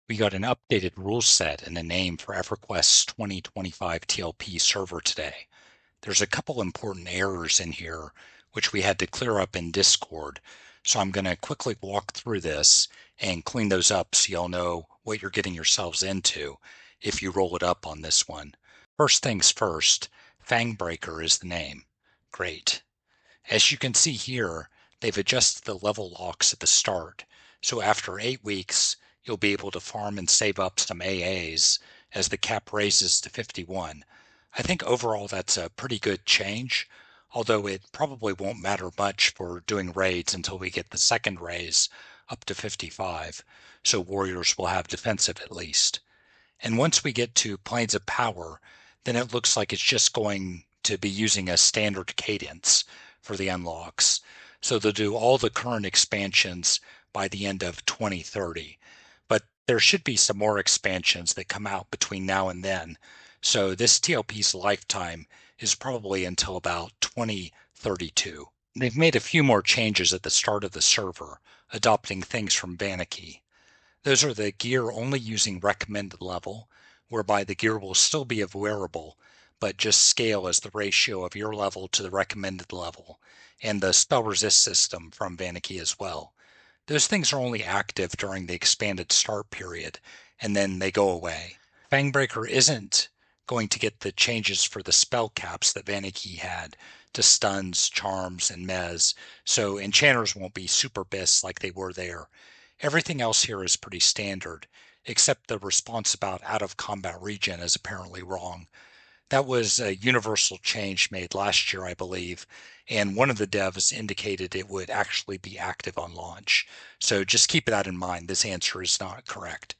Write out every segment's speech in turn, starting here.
We got an updated rule set and a name for Everquest's 2025 TLP server today. There's a couple important errors in here which we had to clear up in Discord, so I'm going to quickly walk through this and clean those up so y'all know what you're getting yourselves into if you roll it up on this one. First things first, Fangbreaker is the name. Great. As you can see here, they've adjusted the level locks at the start, so after 8 weeks, you'll be able to farm and save up some AAs as the cap raises to 51. I think overall that's a pretty good change, although it probably won't matter much for doing raids until we get the second raise up to 55, so warriors will have defensive at least. And once we get to Planes of Power, then it looks like it's just going to be using a standard cadence for the unlocks. So they'll do all the current expansions by the end of 2030. But there should be some more expansions that come out between now and then. So this TLP's lifetime is probably until about 2032. They've made a few more changes at the start of the server, adopting things from Vanicky. Those are the gear only using recommended level, whereby the gear will still be a wearable, but just scale as the ratio of your level to the recommended level, and the spell resist system from Vanicky as well. Those things are only active during the expanded start period, and then they go away. Fangbreaker isn't going to get the changes for the spell caps that Vanicky had to stuns, charms, and mez, so enchanters won't be super bis like they were there. Everything else here is pretty standard, except the response about out of combat regen is apparently wrong. That was a universal change made last year, I believe, and one of the devs indicated it would actually be active on launch. So just keep that in mind. This answer is not correct.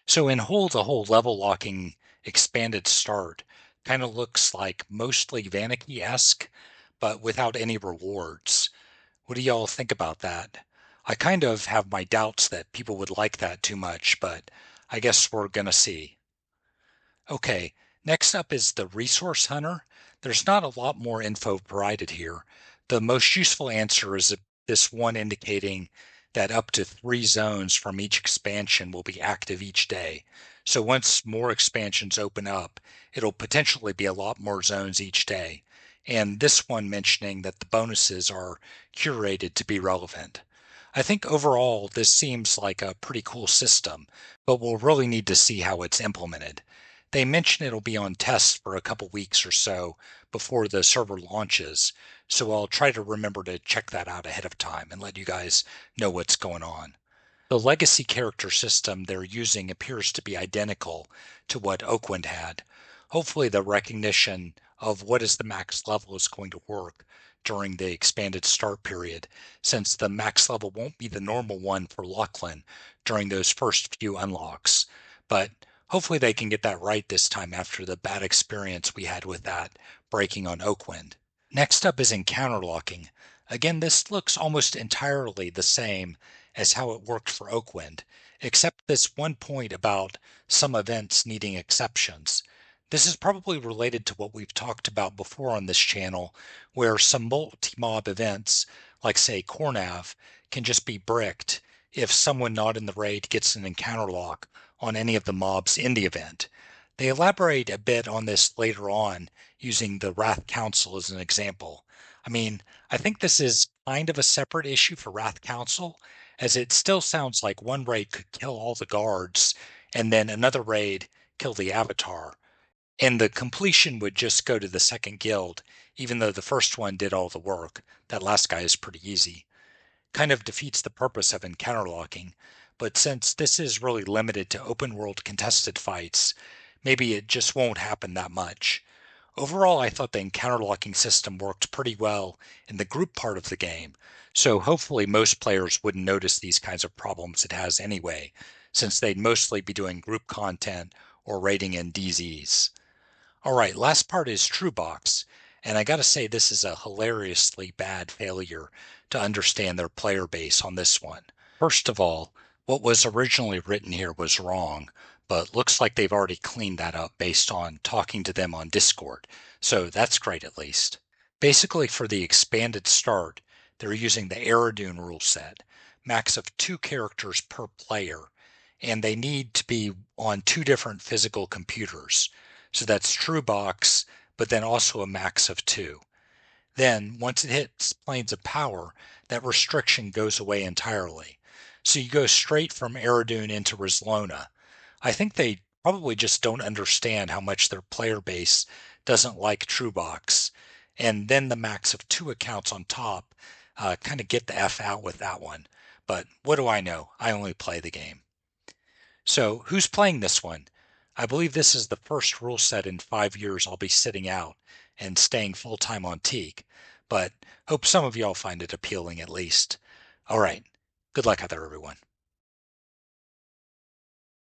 So in whole, the whole level locking expanded start kind of looks like mostly Vanicky-esque, but without any rewards. What do y'all think about that? I kind of have my doubts that people would like that too much, but I guess we're gonna see. Okay, next up is the Resource Hunter. There's not a lot more info provided here. The most useful answer is this one indicating that up to 3 zones from each expansion will be active each day. So once more expansions open up, it'll potentially be a lot more zones each day. And this one mentioning that the bonuses are curated to be relevant. I think overall this seems like a pretty cool system, but we'll really need to see how it's implemented. They mention it'll be on test for a couple weeks or so before the server launches, so I'll try to remember to check that out ahead of time and let you guys know what's going on. The legacy character system they're using appears to be identical to what Oakwind had. Hopefully the recognition of what is the max level is going to work during the expanded start period, since the max level won't be the normal one for Lachlan during those first few unlocks. But hopefully they can get that right this time after the bad experience we had with that breaking on Oakwind. Next up is encounter locking. Again, this looks almost entirely the same as how it worked for Oakwind, except this one point about some events needing exceptions. This is probably related to what we've talked about before on this channel, where some multi-mob events, like say Cornav, can just be bricked if someone not in the raid gets an encounter lock on any of the mobs in the event. They elaborate a bit on this later on, using the Wrath Council as an example. I mean, I think this is kind of a separate issue for Wrath Council, as it still sounds like one raid could kill all the guards, and then another raid kill the Avatar. And the completion would just go to the second guild, even though the first one did all the work. That last guy is pretty easy. Kind of defeats the purpose of encounter locking, but since this is really limited to open world contested fights, maybe it just won't happen that much. Overall, I thought the encounter locking system worked pretty well in the group part of the game, so hopefully most players wouldn't notice these kinds of problems it has anyway, since they'd mostly be doing group content or raiding in DZs. Alright, last part is TrueBox, and I gotta say this is a hilariously bad failure to understand their player base on this one. First of all, what was originally written here was wrong, but looks like they've already cleaned that up based on talking to them on Discord, so that's great at least. Basically for the expanded start, they're using the Aerodune rule set, max of 2 characters per player, and they need to be on two different physical computers. So that's true box, but then also a max of two. Then, once it hits planes of power, that restriction goes away entirely. So you go straight from Eridu into Rizlona. I think they probably just don't understand how much their player base doesn't like TrueBox. And then the max of two accounts on top kind of get the F out with that one. But what do I know? I only play the game. So who's playing this one? I believe this is the first rule set in 5 years I'll be sitting out and staying full time on Teak, but hope some of y'all find it appealing at least. All right. Good luck out there, everyone.